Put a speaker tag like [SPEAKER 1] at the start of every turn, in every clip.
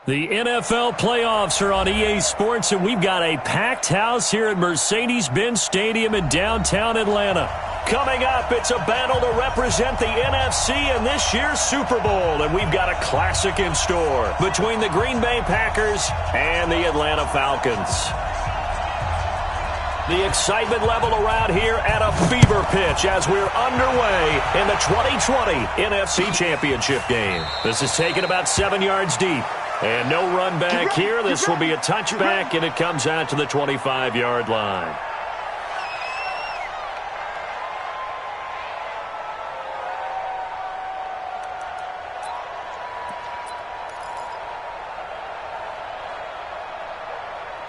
[SPEAKER 1] The NFL playoffs are on EA Sports, and we've got a packed house here at Mercedes-Benz Stadium in downtown Atlanta. Coming up, it's a battle to represent the NFC in this year's Super Bowl, and we've got a classic in store between the Green Bay Packers and the Atlanta Falcons. The excitement level around here at a fever pitch as we're underway in the 2020 NFC Championship game. This is taken about 7 yards deep. And no run back here. This will be a touchback, and it comes out to the 25-yard line.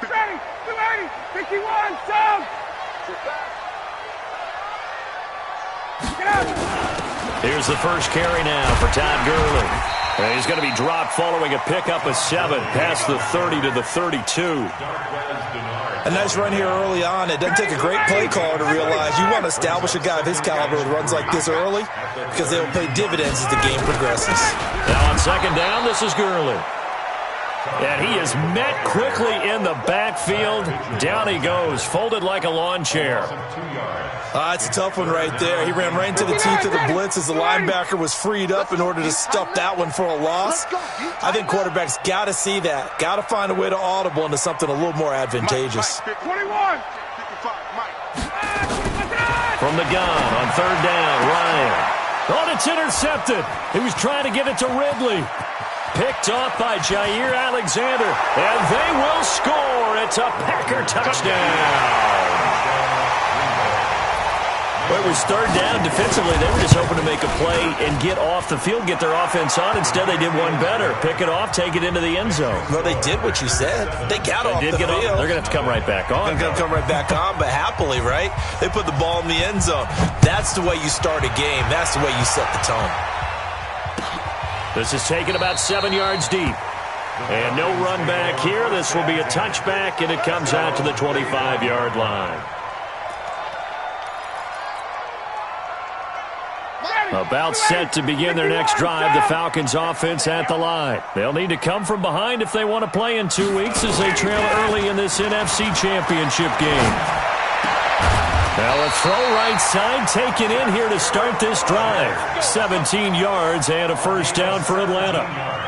[SPEAKER 2] Ready, 51, sound! Get out!
[SPEAKER 1] Here's the first carry now for Todd Gurley. And he's going to be dropped following a pickup of 7 past the 30 to the 32.
[SPEAKER 3] A nice run here early on. It doesn't take a great play caller to realize you want to establish a guy of his caliber with runs like this early because they will pay dividends as the game progresses.
[SPEAKER 1] Now on second down, this is Gurley. And he is met quickly in the backfield. Down he goes, folded like a lawn chair.
[SPEAKER 3] It's a tough one right there. He ran right into the teeth of the blitz as the linebacker was freed up in order to stuff that one for a loss. I think quarterbacks got to see that. Got to find a way to audible into something a little more advantageous.
[SPEAKER 2] 21.
[SPEAKER 1] From the gun on third down, Ryan. Oh, it's intercepted. He was trying to get it to Ridley. Picked off by Jair Alexander. And they will score. It's a Packer touchdown. Well, it was third down defensively. They were just hoping to make a play and get off the field, get their offense on. Instead, they did one better. Pick it off, take it into the end zone.
[SPEAKER 3] Well, they did what you said. They got off the field.
[SPEAKER 1] They're going to have to come right back on.
[SPEAKER 3] They're going to come right back on, but happily, right? They put the ball in the end zone. That's the way you start a game. That's the way you set the tone.
[SPEAKER 1] This is taken about 7 yards deep. And no run back here. This will be a touchback, and it comes out to the 25-yard line. About set to begin their next drive, the Falcons offense at the line. They'll need to come from behind if they want to play in 2 weeks as they trail early in this NFC Championship game. Now a throw right side taken in here to start this drive. 17 yards and a first down for Atlanta.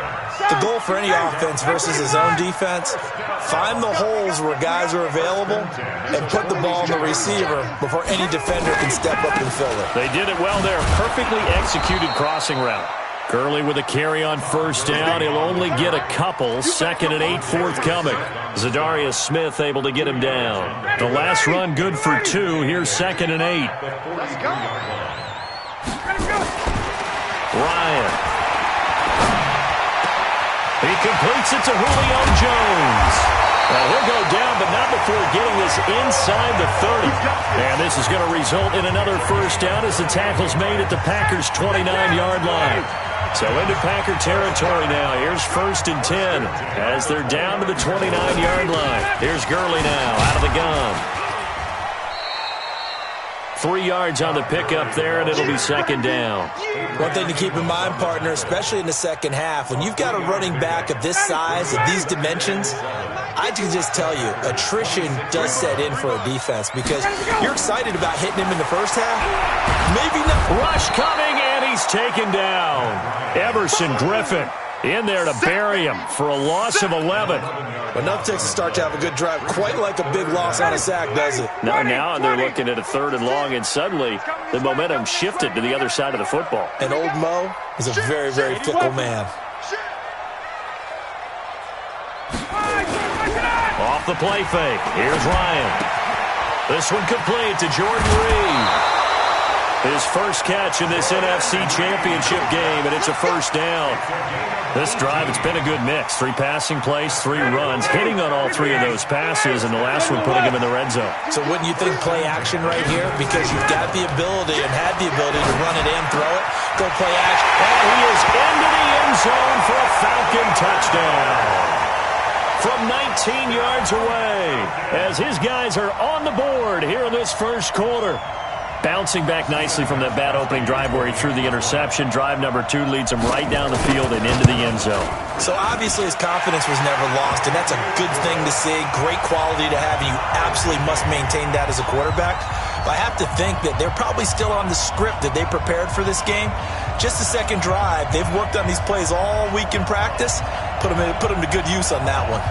[SPEAKER 3] The goal for any offense versus his own defense, find the holes where guys are available and put the ball on the receiver before any defender can step up and fill it.
[SPEAKER 1] They did it well there. Perfectly executed crossing route. Gurley with a carry on first down. He'll only get a couple. 2nd and 8 forthcoming. Zadarius Smith able to get him down. The last run good for 2. Here's 2nd and 8. Ryan. He completes it to Julio Jones. Well, he'll go down, but not before getting this inside the 30. And this is going to result in another first down as the tackle's made at the Packers' 29-yard line. So into Packer territory now. Here's 1st and 10 as they're down to the 29-yard line. Here's Gurley now out of the gun. 3 yards on the pickup there, and it'll be 2nd down.
[SPEAKER 3] One thing to keep in mind, partner, especially in the second half, when you've got a running back of this size, of these dimensions, I can just tell you, attrition does set in for a defense because you're excited about hitting him in the first half. Maybe not.
[SPEAKER 1] Rush coming, and he's taken down. Everson Griffin in there to bury him for a loss of 11.
[SPEAKER 3] Enough takes to start to have a good drive, quite like a big loss on a sack, does it?
[SPEAKER 1] Now they're looking at a 3rd and long, and suddenly the momentum shifted to the other side of the football.
[SPEAKER 3] And old Mo is a very, very fickle man.
[SPEAKER 1] Off the play fake. Here's Ryan. This one complete to Jordan Reed. His first catch in this NFC Championship game, and it's a first down. This drive, it's been a good mix. 3 passing plays, 3 runs, hitting on all 3 of those passes, and the last one putting him in the red zone.
[SPEAKER 3] So wouldn't you think play action right here? Because you've got the ability and had the ability to run it in, throw it, go play action.
[SPEAKER 1] And he is into the end zone for a Falcon touchdown. From 19 yards away, as his guys are on the board here in this first quarter. Bouncing back nicely from that bad opening drive where he threw the interception. Drive number 2 leads him right down the field and into the end zone.
[SPEAKER 3] So obviously his confidence was never lost, and that's a good thing to see. Great quality to have, and you absolutely must maintain that as a quarterback. But I have to think that they're probably still on the script that they prepared for this game. Just the second drive, they've worked on these plays all week in practice. Put them to good use on that one.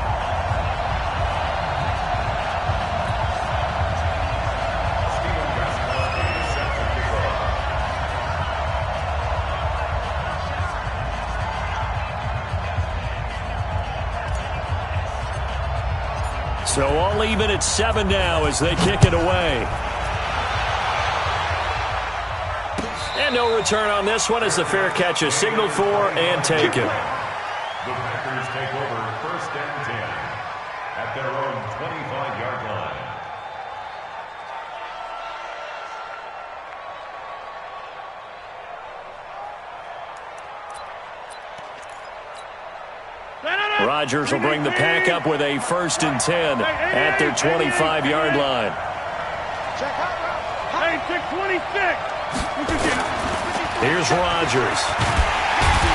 [SPEAKER 1] So all even at 7 now as they kick it away. And no return on this one as the fair catch is signaled for and taken.
[SPEAKER 4] The Packers take over 1st and 10 at their own 25-yard line.
[SPEAKER 1] Rodgers will bring the Pack up with a 1st and 10 at their 25-yard line.
[SPEAKER 2] Hey, 626.
[SPEAKER 1] Here's Rodgers.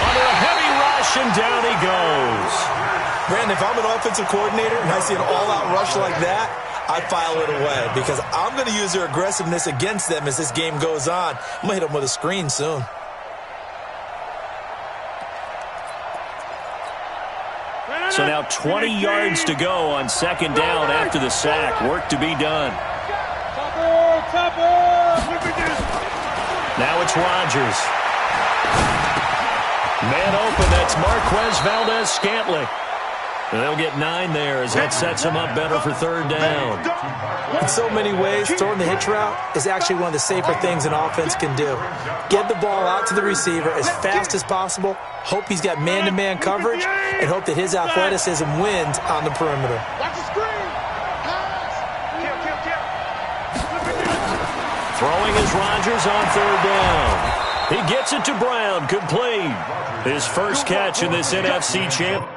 [SPEAKER 1] Under a heavy rush, and down he goes.
[SPEAKER 3] Brandon, if I'm an offensive coordinator and I see an all-out rush like that, I file it away because I'm going to use their aggressiveness against them as this game goes on. I'm going to hit them with a screen soon.
[SPEAKER 1] So now 20 yards to go on 2nd down after the sack. Work to be done. Now it's Rodgers. Man open, that's Marquez Valdez-Scantling. And they'll get 9 there as that sets them up better for 3rd down.
[SPEAKER 3] In so many ways, throwing the hitch route is actually one of the safer things an offense can do. Get the ball out to the receiver as fast as possible, hope he's got man-to-man coverage, and hope that his athleticism wins on the perimeter.
[SPEAKER 1] Throwing is Rodgers on 3rd down. He gets it to Brown, complete. His first catch in this NFC championship.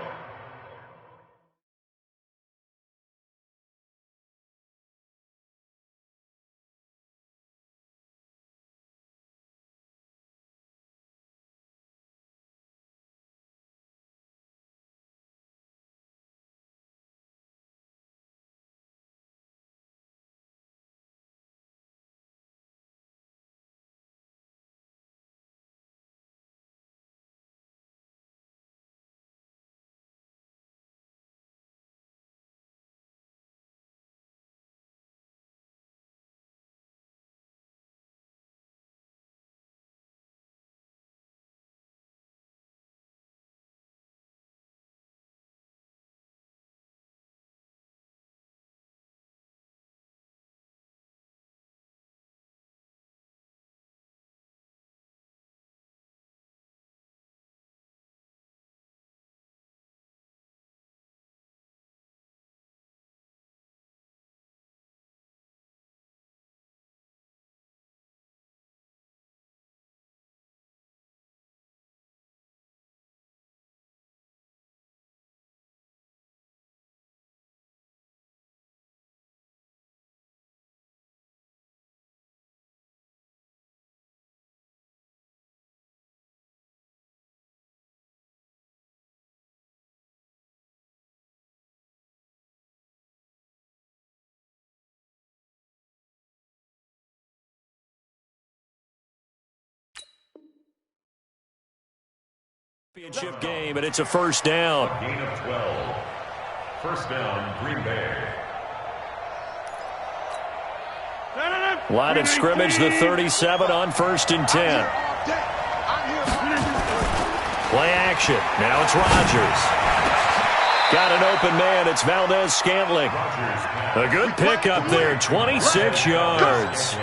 [SPEAKER 1] Championship game, and it's a 1st down.
[SPEAKER 4] Gain of 12. 1st down, Green Bay.
[SPEAKER 1] Line of scrimmage, the 37 on 1st and 10. Play action. Now it's Rodgers. Got an open man. It's Valdez-Scantling. A good pickup there, 26 yards.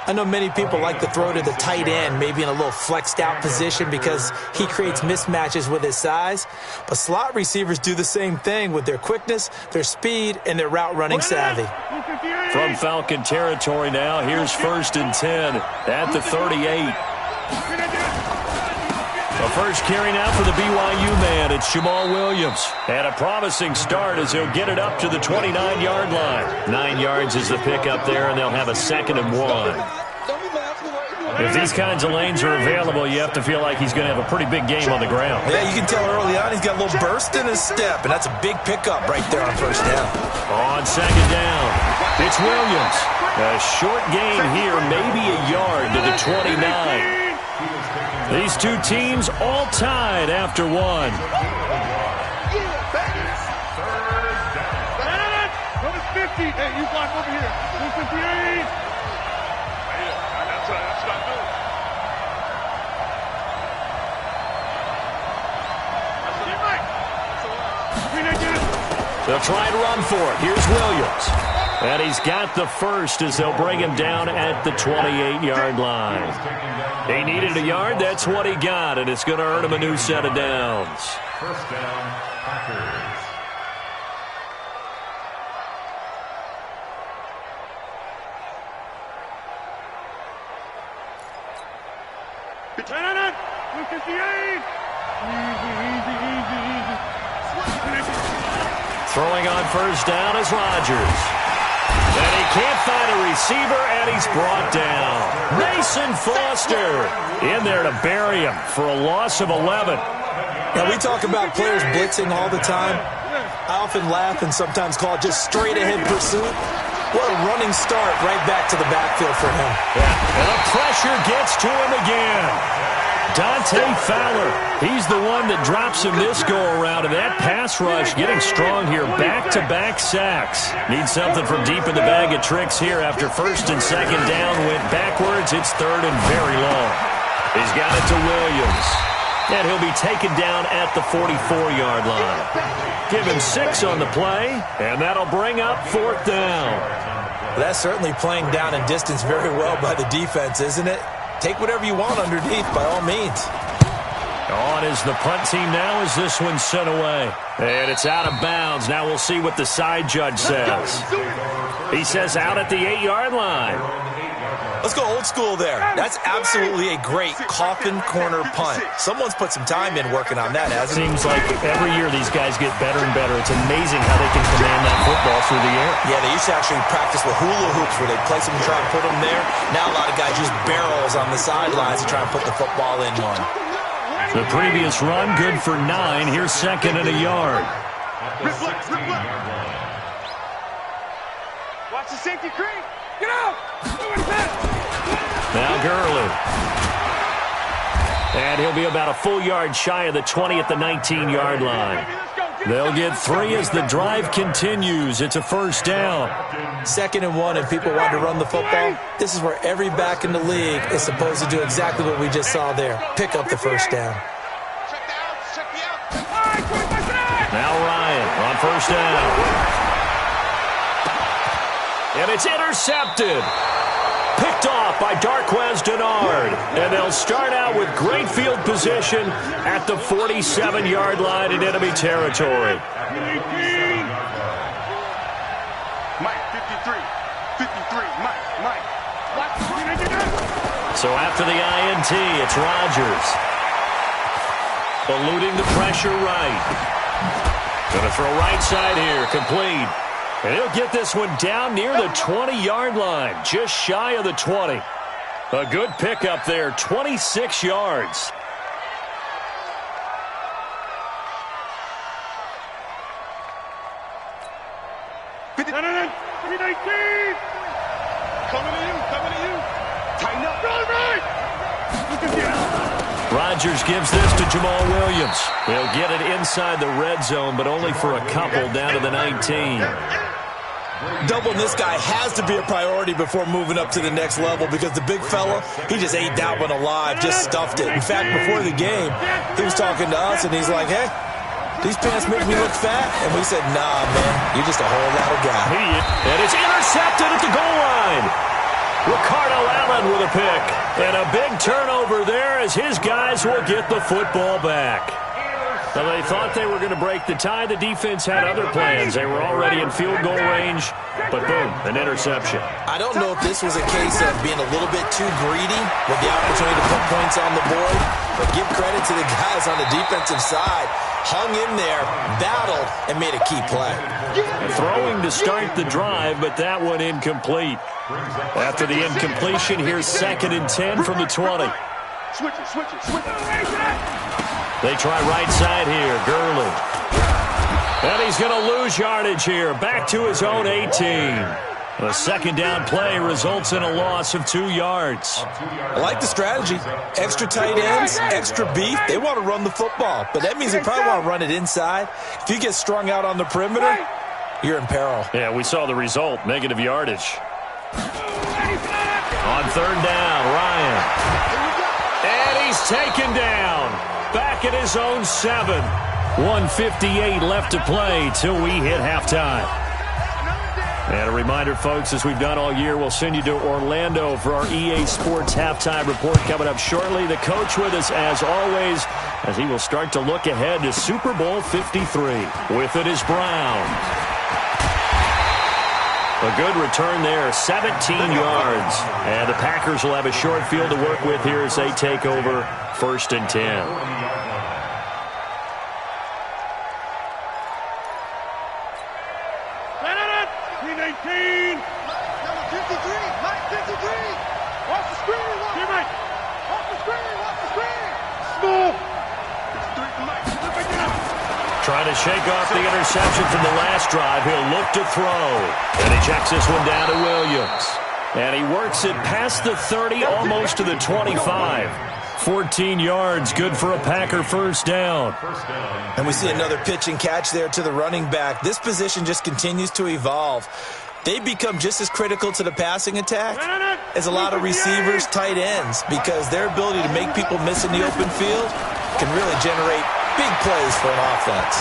[SPEAKER 3] I know many people like to throw to the tight end, maybe in a little flexed out position because he creates mismatches with his size. But slot receivers do the same thing with their quickness, their speed, and their route running savvy.
[SPEAKER 1] From Falcon territory now, here's 1st and 10 at the 38. The first carry now for the BYU man. It's Jamal Williams. And a promising start as he'll get it up to the 29-yard line. 9 yards is the pickup there, and they'll have a 2nd and 1. If these kinds of lanes are available, you have to feel like he's going to have a pretty big game on the ground.
[SPEAKER 3] Yeah, you can tell early on he's got a little burst in his step, and that's a big pickup right there on first down.
[SPEAKER 1] On second down, it's Williams. A short gain here, maybe a yard to the 29. These two teams all tied after one.
[SPEAKER 2] Number 50. Hey, you block over here. 258. That's what I do.
[SPEAKER 1] They'll try and run for it. Here's Williams. And he's got the first as they'll bring him down at the 28-yard line. He needed a yard. That's what he got, and it's going to earn him a new set of downs.
[SPEAKER 4] First down, Packers.
[SPEAKER 1] Throwing on first down is Rodgers. And he can't find a receiver, and he's brought down. Mason Foster in there to bury him for a loss of 11.
[SPEAKER 3] Now, we talk about players blitzing all the time. I often laugh and sometimes call it just straight-ahead pursuit. What a running start right back to the backfield for him.
[SPEAKER 1] Yeah, and the pressure gets to him again. Dante Fowler, he's the one that drops him this go-around, and that pass rush getting strong here. Back-to-back sacks. Need something from deep in the bag of tricks here after first and second down went backwards. It's third and very long. He's got it to Williams, and he'll be taken down at the 44-yard line. Give him 6 on the play, and that'll bring up fourth down.
[SPEAKER 3] Well, that's certainly playing down and distance very well by the defense, isn't it? Take whatever you want underneath, by all means.
[SPEAKER 1] On is the punt team now as this one's sent away. And it's out of bounds. Now we'll see what the side judge says. He says out at the 8-yard line.
[SPEAKER 3] Let's go old school there. That's absolutely a great coffin corner punt. Someone's put some time in working on that, hasn't it?
[SPEAKER 1] Seems like every year these guys get better and better. It's amazing how they can command that football through the air.
[SPEAKER 3] Yeah, they used to actually practice with hula hoops where they'd place them and try and put them there. Now a lot of guys use barrels on the sidelines to try and put the football in one.
[SPEAKER 1] The previous run, good for 9. Here's second and a yard.
[SPEAKER 2] Watch the safety creep. Get out.
[SPEAKER 1] Now Gurley. And he'll be about a full yard shy of the 20 at the 19-yard line. They'll get 3 as the drive continues. It's a first down.
[SPEAKER 3] 2nd and 1, and people want to run the football. This is where every back in the league is supposed to do exactly what we just saw there. Pick up the first down.
[SPEAKER 1] Now Ryan on first down. And it's intercepted. Picked off by Darquez Denard. And they'll start out with great field position at the 47-yard line in enemy territory.
[SPEAKER 2] Mike, 53. 53, Mike.
[SPEAKER 1] So after the INT, it's Rodgers. Eluding the pressure right. Going to throw right side here, complete. And he'll get this one down near the 20-yard line, just shy of the 20. A good pickup there, 26 yards.
[SPEAKER 2] Coming to you. Tighten up. Right.
[SPEAKER 1] Rodgers gives this to Jamal Williams. He'll get it inside the red zone, but only for a couple down to the 19.
[SPEAKER 3] Doubling this guy has to be a priority before moving up to the next level because the big fella, he just ate that one alive, just stuffed it. In fact, before the game, he was talking to us, and he's like, hey, these pants make me look fat? And we said, nah, man, you're just a whole lot of guy.
[SPEAKER 1] And it's intercepted at the goal line. Ricardo Allen with a pick. And a big turnover there as his guys will get the football back. Now, they thought they were going to break the tie. The defense had other plans. They were already in field goal range, but boom, an interception.
[SPEAKER 3] I don't know if this was a case of being a little bit too greedy with the opportunity to put points on the board, but give credit to the guys on the defensive side. Hung in there, battled, and made a key play.
[SPEAKER 1] Throwing to start the drive, but that one incomplete. After the incompletion, here's 2nd and 10 from the 20.
[SPEAKER 2] Switch it.
[SPEAKER 1] They try right side here. Gurley. And he's going to lose yardage here. Back to his own 18. The 2nd down play results in a loss of 2 yards.
[SPEAKER 3] I like the strategy. Extra tight ends, extra beef. They want to run the football, but that means they probably want to run it inside. If you get strung out on the perimeter, you're in peril.
[SPEAKER 1] Yeah, we saw the result. Negative yardage. On 3rd down, Ryan. And he's taken down. Back at his own 7. 1:58 left to play till we hit halftime. And a reminder, folks, as we've done all year, we'll send you to Orlando for our EA Sports halftime report coming up shortly. The coach with us, as always, as he will start to look ahead to Super Bowl 53. With it is Brown. A good return there, 17 yards. And the Packers will have a short field to work with here as they take over 1st and 10. Trying to shake off the interception from the last drive. He'll look to throw. And he checks this one down to Williams. And he works it past the 30, almost to the 25. 14 yards, good for a Packer 1st down.
[SPEAKER 3] And we see another pitch and catch there to the running back. This position just continues to evolve. They become just as critical to the passing attack as a lot of receivers, tight ends, because their ability to make people miss in the open field can really generate big plays for an offense.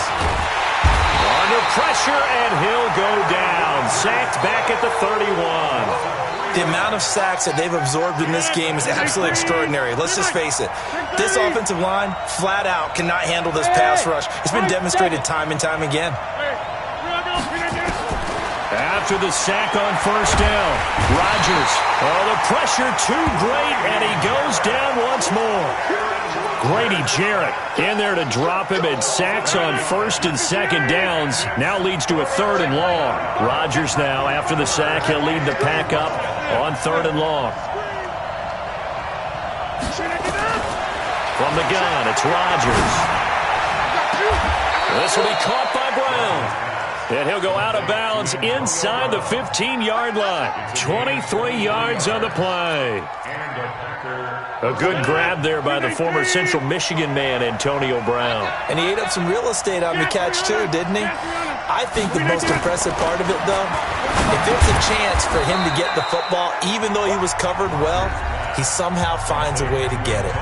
[SPEAKER 1] Under pressure, and he'll go down. Sacked back at the 31.
[SPEAKER 3] The amount of sacks that they've absorbed in this game is absolutely extraordinary. Let's just face it. This offensive line, flat out, cannot handle this pass rush. It's been demonstrated time and time again.
[SPEAKER 1] After the sack on 1st down, Rodgers. Oh, the pressure too great, and he goes down once more. Grady Jarrett in there to drop him, and sacks on 1st and 2nd downs now leads to a 3rd and long. Rodgers now, after the sack, he'll lead the pack up on 3rd and long. From the gun, it's Rodgers. This will be caught by Brown. And he'll go out of bounds inside the 15-yard line. 23 yards on the play. A good grab there by the former Central Michigan man, Antonio Brown.
[SPEAKER 3] And he ate up some real estate on the catch, too, didn't he? I think the most impressive part of it, though, if there's a chance for him to get the football, even though he was covered well, he somehow finds a way to get it.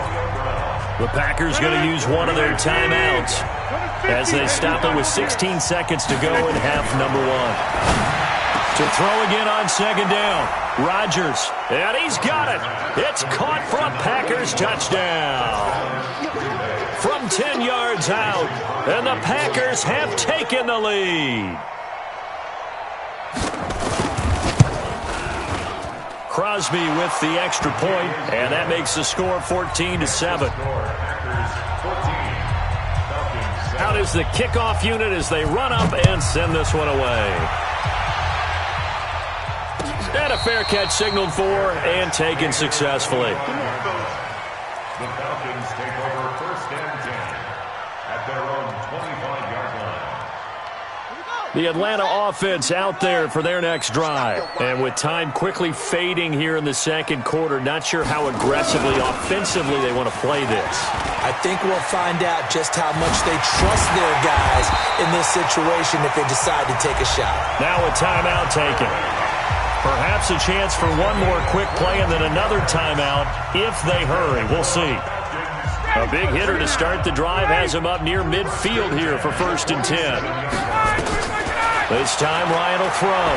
[SPEAKER 1] The Packers going to use one of their timeouts as they stop it with 16 seconds to go in half number 1. To throw again on 2nd down. Rodgers, and he's got it. It's caught for a Packers touchdown. From 10 yards out, and the Packers have taken the lead. Crosby with the extra point, and that makes the score 14-7. Out is the kickoff unit as they run up and send this one away. And a fair catch signaled for and taken successfully.
[SPEAKER 4] The Falcons take over 1st and 10 at their own 25-yard line.
[SPEAKER 1] The Atlanta offense out there for their next drive. And with time quickly fading here in the 2nd quarter, not sure how aggressively, offensively they want to play this.
[SPEAKER 3] I think we'll find out just how much they trust their guys in this situation if they decide to take a shot.
[SPEAKER 1] Now a timeout taken. Perhaps a chance for one more quick play and then another timeout if they hurry. We'll see. A big hitter to start the drive has him up near midfield here for 1st and 10. This time Ryan will throw.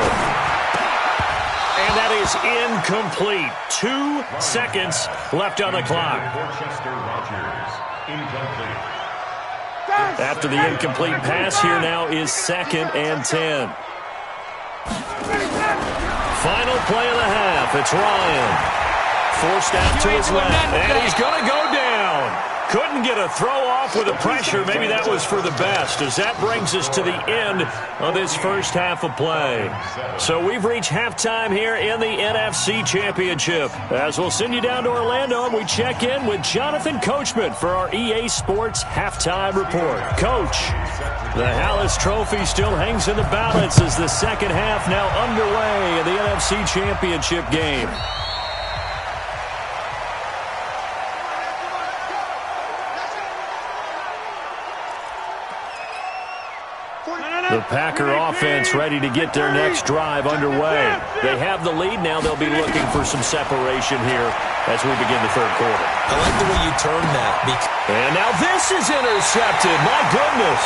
[SPEAKER 1] And that is incomplete. 2 seconds left on the clock. After the incomplete pass, here now is 2nd and 10. Final play of the half. It's Ryan. Forced out to his left. And he's going to go down. Couldn't get a throw off with the pressure. Maybe that was for the best, as that brings us to the end of this first half of play. So we've reached halftime here in the NFC Championship. As we'll send you down to Orlando, and we check in with Jonathan Coachman for our EA Sports Halftime Report. Coach, the Hallis Trophy still hangs in the balance as the second half now underway in the NFC Championship game. The Packer offense ready to get their next drive underway. They have the lead now. They'll be looking for some separation here as we begin the third quarter.
[SPEAKER 3] I like the way you turned that.
[SPEAKER 1] And now this is intercepted. My goodness.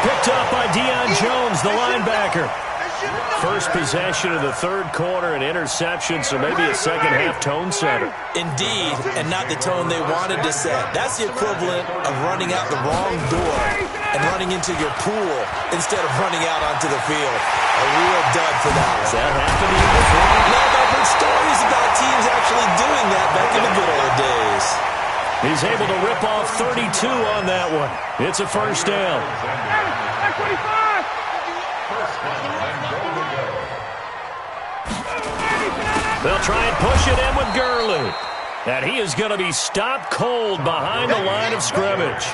[SPEAKER 1] Picked up by Deion Jones, the linebacker. First possession of the third quarter, an interception, so maybe a second-half tone setter.
[SPEAKER 3] Indeed, and not the tone they wanted to set. That's the equivalent of running out the wrong door and running into your pool instead of running out onto the field. A real dud for that one.
[SPEAKER 1] Has that happened to you before?
[SPEAKER 3] No, I've heard stories about teams actually doing that back in the good old days.
[SPEAKER 1] He's able to rip off 32 on that one. It's a first down. They'll try and push it in with Gurley. And he is going to be stopped cold behind the line of scrimmage.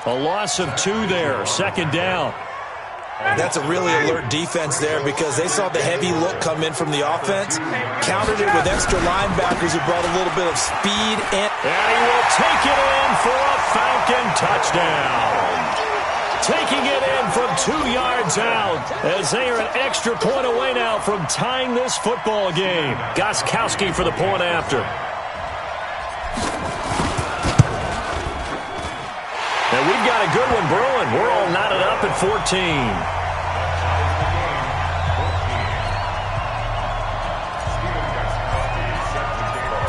[SPEAKER 1] A loss of 2 there, second down.
[SPEAKER 3] That's a really alert defense there because they saw the heavy look come in from the offense, countered it with extra linebackers who brought a little bit of speed. And
[SPEAKER 1] he will take it in for a Falcon touchdown. Taking it in from 2 yards out as they are an extra point away now from tying this football game. Gostkowski for the point after. And we've got a good one brewing. We're all knotted up at 14.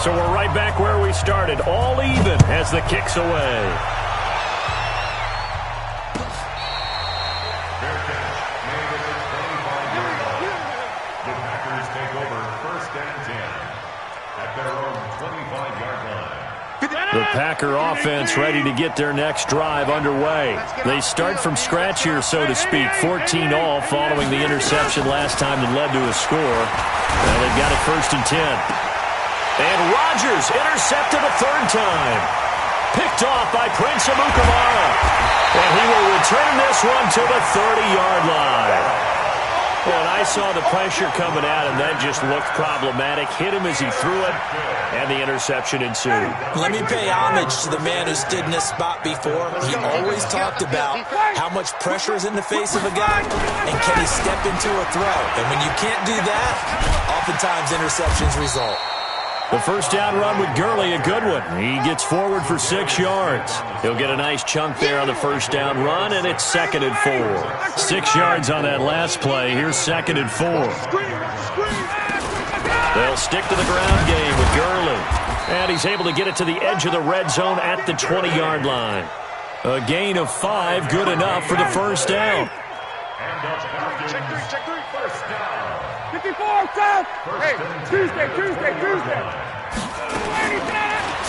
[SPEAKER 1] So we're right back where we started, all even as the kick's away.
[SPEAKER 4] The Packers take over first and 10 at their own 25-yard line.
[SPEAKER 1] The Packer offense ready to get their next drive underway. They start from scratch here, so to speak, 14 all following the interception last time that led to a score. Now they've got it first and 10. And Rodgers intercepted a third time. Picked off by Prince Amukamara. And he will return this one to the 30-yard line. Well, and I saw the pressure coming at him. That just looked problematic. Hit him as he threw it, and the interception ensued.
[SPEAKER 3] Let me pay homage to the man who stood in this spot before. He always talked about how much pressure is in the face of a guy, and can he step into a throw. And when you can't do that, oftentimes interceptions result.
[SPEAKER 1] The first down run with Gurley, a good one. He gets forward for 6 yards. He'll get a nice chunk there on the first down run, and it's second and 4. 6 yards on that last play. Here's second and 4. They'll stick to the ground game with Gurley. And he's able to get it to the edge of the red zone at the 20-yard line. A gain of 5, good enough for the first down.
[SPEAKER 4] Check 3. First down.
[SPEAKER 2] 54, South. Hey, Tuesday.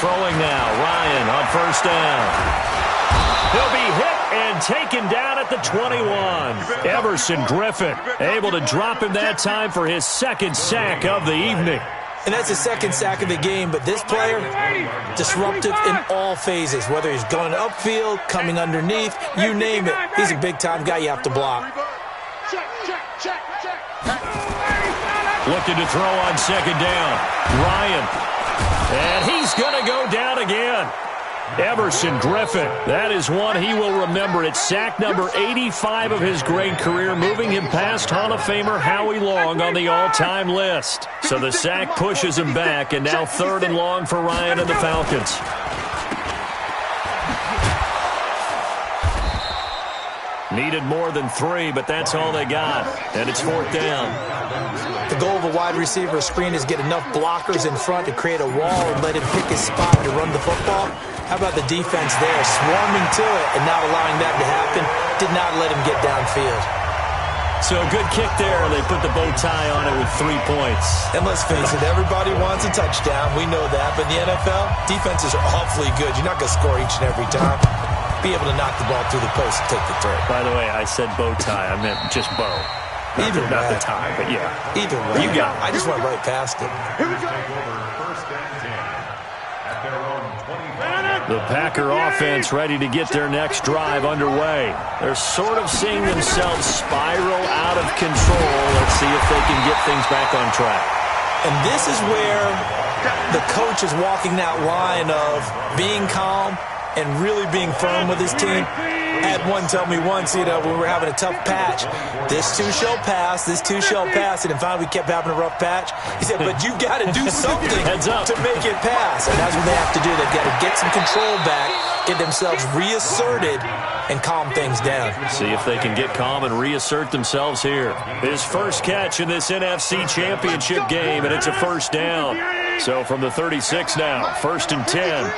[SPEAKER 1] Throwing now, Ryan on first down. He'll be hit and taken down at the 21. Everson Griffin able to drop him that time for his second sack of the evening.
[SPEAKER 3] And that's his second sack of the game, but this player, disruptive in all phases, whether he's going upfield, coming underneath, you name it. He's a big-time guy you have to block.
[SPEAKER 1] Looking to throw on second down. Ryan. And he's going to go down again. Everson Griffin. That is one he will remember. It's sack number 85 of his great career, moving him past Hall of Famer Howie Long on the all-time list. So the sack pushes him back, and now third and long for Ryan and the Falcons. Needed more than 3, but that's all they got. And it's fourth down.
[SPEAKER 3] The goal of a wide receiver screen is get enough blockers in front to create a wall and let him pick his spot to run the football. How about the defense there, swarming to it and not allowing that to happen? Did not let him get downfield.
[SPEAKER 1] So good kick there. They put the bow tie on it with 3 points.
[SPEAKER 3] And let's face it, everybody wants a touchdown. We know that. But in the NFL, defenses are awfully good. You're not going to score each and every time. Be able to knock the ball through the post and take the throw.
[SPEAKER 1] By the way, I said bow tie. I meant just bow.
[SPEAKER 3] Either way.
[SPEAKER 1] Not the tie, but yeah.
[SPEAKER 3] Either way.
[SPEAKER 1] You got it.
[SPEAKER 3] I just went right past it.
[SPEAKER 1] The Packer offense ready to get their next drive underway. They're sort of seeing themselves spiral out of control. Let's see if they can get things back on track.
[SPEAKER 3] And this is where the coach is walking that line of being calm and really being firm with his team. I had one tell me once, when we were having a tough patch, this too shall pass, this too shall pass, and finally we kept having a rough patch. He said, but you got to do something to make it pass. And that's what they have to do. They've got to get some control back, get themselves reasserted, and calm things down.
[SPEAKER 1] See if they can get calm and reassert themselves here. His first catch in this NFC Championship game, and it's a first down. So from the 36 now, 1st and 10.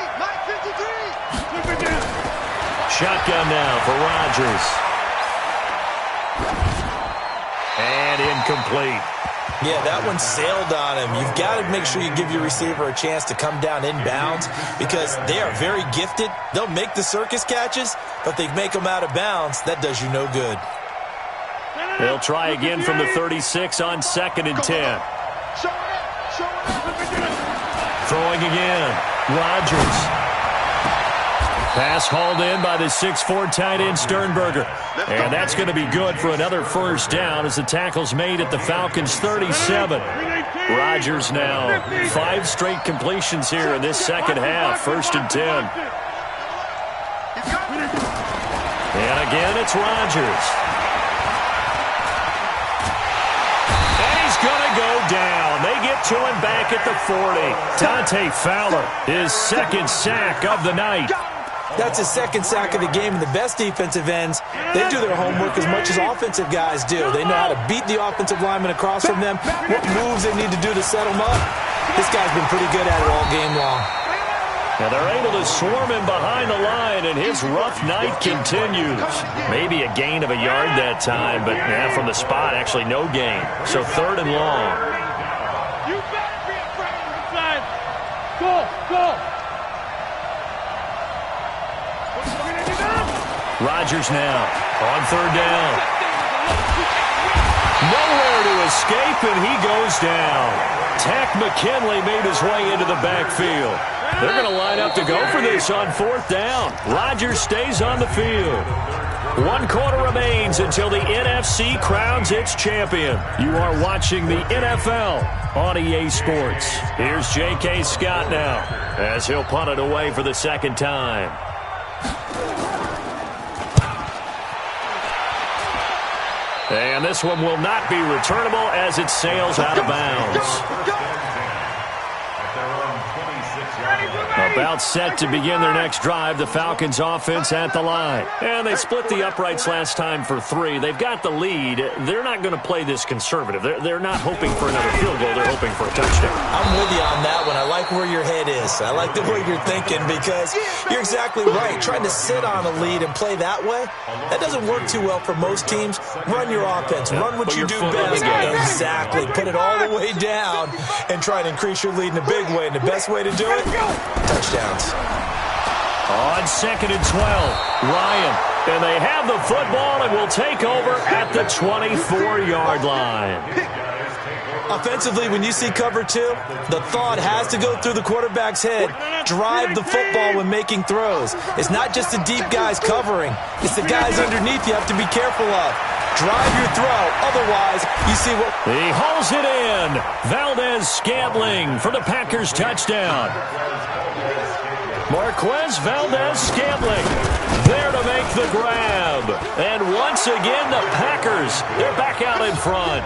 [SPEAKER 1] Shotgun now for Rodgers. And incomplete.
[SPEAKER 3] Yeah, that one sailed on him. You've got to make sure you give your receiver a chance to come down inbounds because they are very gifted. They'll make the circus catches, but they make them out of bounds. That does you no good.
[SPEAKER 1] They'll try again from the 36 on 2nd and 10. Throwing again. Rodgers. Pass hauled in by the 6'4" tight end Sternberger. And that's going to be good for another first down as the tackle's made at the Falcons' 37. Rodgers now 5 straight completions here in this second half. 1st and 10. And again, it's Rodgers. And he's going to go down. They get to him back at the 40. Dante Fowler, his 2nd sack of the night.
[SPEAKER 3] That's his 2nd sack of the game, and the best defensive ends, they do their homework as much as offensive guys do. They know how to beat the offensive lineman across from them, what moves they need to do to set them up. This guy's been pretty good at it all game long.
[SPEAKER 1] Now they're able to swarm him behind the line, and his rough night continues. Maybe a gain of a yard that time, but from the spot, actually no gain. So 3rd and long.
[SPEAKER 2] You better be afraid of the side. Go.
[SPEAKER 1] Rodgers now on 3rd down. Nowhere to escape, and he goes down. Tack McKinley made his way into the backfield. They're going to line up to go for this on 4th down. Rodgers stays on the field. 1 quarter remains until the NFC crowns its champion. You are watching the NFL on EA Sports. Here's J.K. Scott now as he'll punt it away for the 2nd time. And this one will not be returnable as it sails out of bounds. About set to begin their next drive, the Falcons offense at the line. And they split the uprights last time for 3. They've got the lead. They're not going to play this conservative. They're not hoping for another field goal. They're hoping for a touchdown.
[SPEAKER 3] I'm with you on that one. I like where your head is. I like the way you're thinking because you're exactly right. Trying to sit on a lead and play that way, that doesn't work too well for most teams. Run your offense. Run what you do best. Exactly. Put it all the way down and try to increase your lead in a big way. And the best way to do it, touchdowns.
[SPEAKER 1] On 2nd and 12, Ryan. And they have the football and will take over at the 24-yard line.
[SPEAKER 3] Offensively, when you see cover 2, the thought has to go through the quarterback's head. Drive the football when making throws. It's not just the deep guys covering. It's the guys underneath you have to be careful of. Drive your throw. Otherwise, you see what...
[SPEAKER 1] He hauls it in. Valdez-Scantling for the Packers touchdown. Marquez Valdez-Scantling there to make the grab. And once again, the Packers, they're back out in front.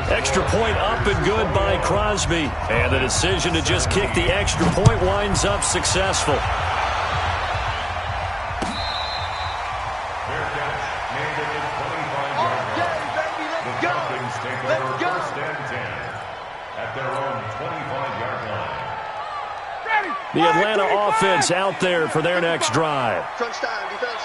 [SPEAKER 1] Extra point up and good by Crosby. And the decision to just kick the extra point winds up successful. The Atlanta offense out there for their next drive.
[SPEAKER 5] Crunch time, defense.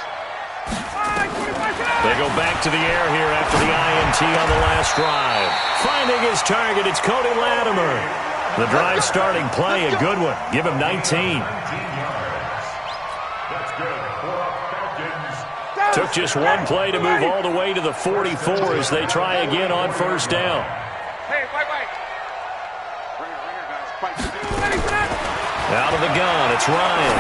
[SPEAKER 1] They go back to the air here after the INT on the last drive. Finding his target, it's Cody Latimer. The drive starting play, a good one. Give him 19. Took just one play to move all the way to the 44 as they try again on first down. Out of the gun, it's Ryan.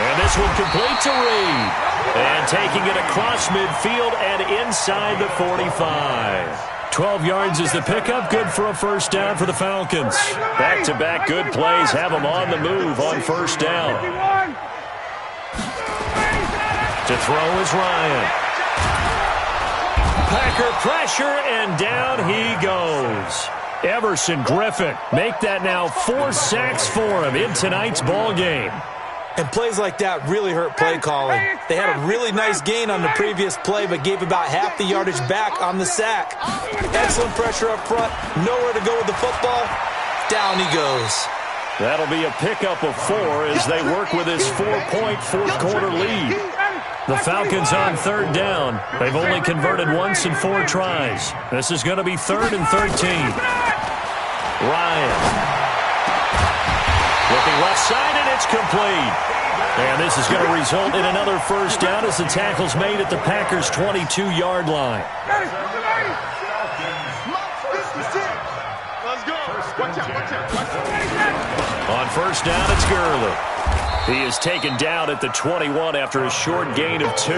[SPEAKER 1] And this one complete to Reed. And taking it across midfield and inside the 45. 12 yards is the pickup. Good for a first down for the Falcons. Back-to-back good plays have them on the move on first down. To throw is Ryan. Packer pressure, and down he goes. Everson Griffin make that now 4 sacks for him in tonight's ball game.
[SPEAKER 3] And plays like that really hurt play calling. They had a really nice gain on the previous play, but gave about half the yardage back on the sack. Excellent pressure up front. Nowhere to go with the football. Down he goes.
[SPEAKER 1] That'll be a pickup of 4 as they work with this 4-point fourth-quarter lead. The Falcons on third down. They've only converted once in 4 tries. This is going to be 3rd and 13. Ryan. Looking left side, and it's complete. And this is going to result in another first down as the tackle's made at the Packers' 22-yard line. On first down, it's Gurley. He is taken down at the 21 after a short gain of 2.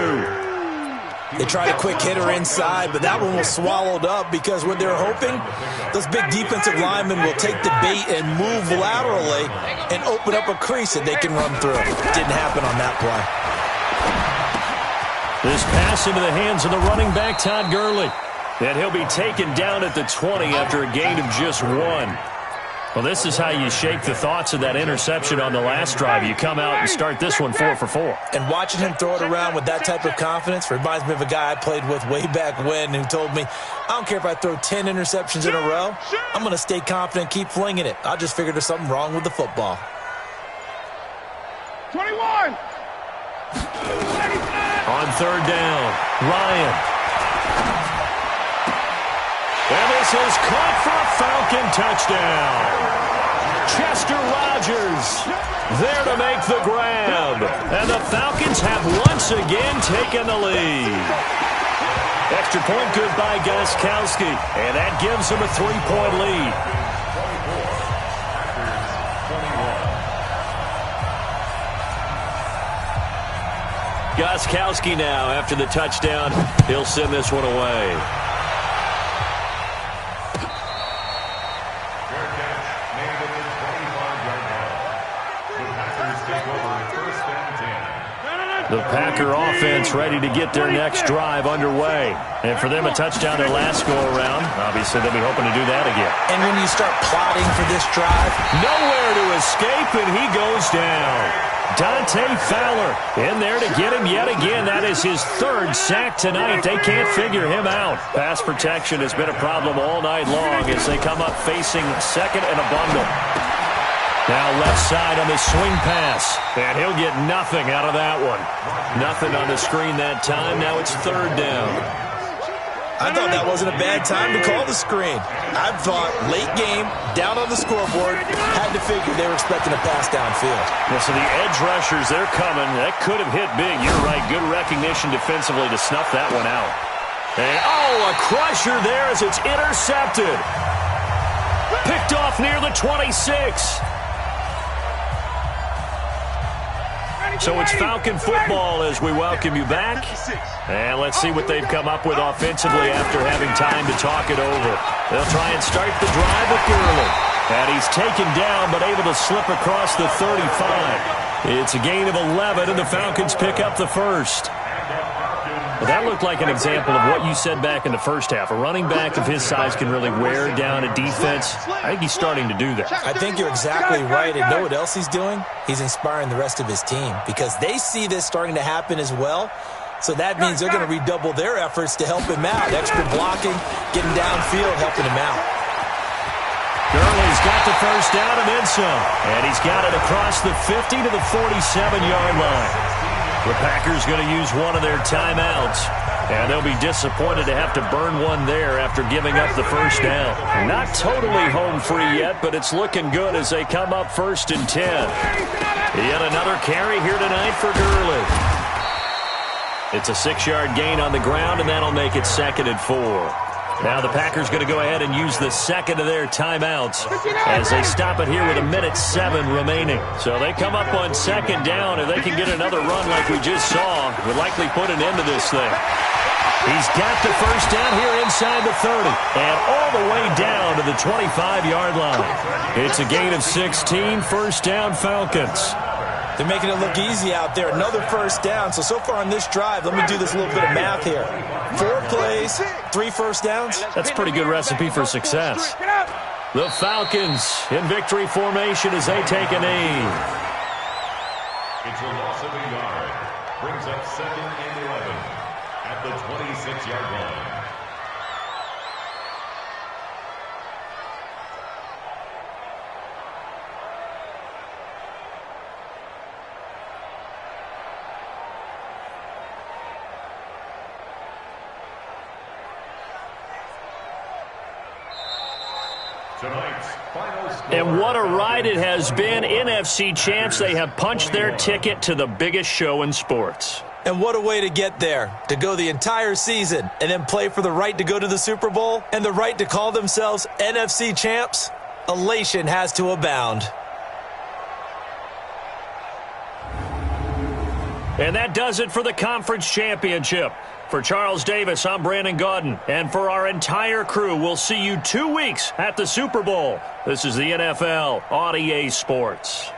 [SPEAKER 3] They tried a quick hitter inside, but that one was swallowed up because what they're hoping, those big defensive linemen will take the bait and move laterally and open up a crease that they can run through. Didn't happen on that play.
[SPEAKER 1] This pass into the hands of the running back, Todd Gurley. And he'll be taken down at the 20 after a gain of just 1. Well, this is how you shake the thoughts of that interception on the last drive. You come out and start this one 4 for 4.
[SPEAKER 3] And watching him throw it around with that type of confidence reminds me of a guy I played with way back when who told me, I don't care if I throw 10 interceptions in a row. I'm going to stay confident and keep flinging it. I just figured there's something wrong with the football.
[SPEAKER 2] 21.
[SPEAKER 1] On third down, Ryan. And this is caught for a Falcon touchdown. Chester Rogers there to make the grab. And the Falcons have once again taken the lead. Extra point good by Gostkowski. And that gives them a 3-point lead. Gostkowski now after the touchdown. He'll send this one away. The Packer offense ready to get their next drive underway. And for them, a touchdown their last go-around. Obviously, they'll be hoping to do that again.
[SPEAKER 3] And when you start plotting for this drive,
[SPEAKER 1] nowhere to escape, and he goes down. Dante Fowler in there to get him yet again. That is his 3rd sack tonight. They can't figure him out. Pass protection has been a problem all night long as they come up facing second and a bundle. Now left side on the swing pass. And he'll get nothing out of that one. Nothing on the screen that time. Now it's 3rd down.
[SPEAKER 3] I thought that wasn't a bad time to call the screen. I thought late game, down on the scoreboard, had to figure they were expecting a pass downfield.
[SPEAKER 1] Yeah, so the edge rushers, they're coming. That could have hit big. You're right. Good recognition defensively to snuff that one out. And, a crusher there as it's intercepted. Picked off near the 26. So it's Falcon football as we welcome you back. And let's see what they've come up with offensively after having time to talk it over. They'll try and start the drive with Gurley. And he's taken down but able to slip across the 35. It's a gain of 11 and the Falcons pick up the first. Well, that looked like an example of what you said back in the first half. A running back of his size can really wear down a defense. I think he's starting to do that.
[SPEAKER 3] I think you're exactly right. And know what else he's doing? He's inspiring the rest of his team because they see this starting to happen as well. So that means they're going to redouble their efforts to help him out. Extra blocking, getting downfield, helping him out.
[SPEAKER 1] Gurley's got the first down and then some. And he's got it across the 50 to the 47-yard line. The Packers going to use one of their timeouts. And they'll be disappointed to have to burn one there after giving up the first down. Not totally home free yet, but it's looking good as they come up 1st and 10. Yet another carry here tonight for Gurley. It's a 6-yard gain on the ground, and that'll make it 2nd and 4. Now the Packers going to go ahead and use the second of their timeouts as they stop it here with 1:07 remaining. So they come up on 2nd down. If they can get another run like we just saw, would likely put an end to this thing. He's got the first down here inside the 30 and all the way down to the 25-yard line. It's a gain of 16, first down Falcons.
[SPEAKER 3] They're making it look easy out there. Another first down. So far on this drive, let me do this little bit of math here. 4 plays, 3 first downs.
[SPEAKER 1] That's a pretty good recipe for success. The Falcons in victory formation as they take a knee.
[SPEAKER 4] It's a loss of a yard. Brings up 2nd and 11 at the 26-yard line.
[SPEAKER 1] And what a ride it has been. NFC champs, they have punched their ticket to the biggest show in sports.
[SPEAKER 3] And what a way to get there, to go the entire season and then play for the right to go to the Super Bowl and the right to call themselves NFC champs. Elation has to abound.
[SPEAKER 1] And that does it for the conference championship. For Charles Davis, I'm Brandon Gaudin. And for our entire crew, we'll see you 2 weeks at the Super Bowl. This is the NFL on EA Sports.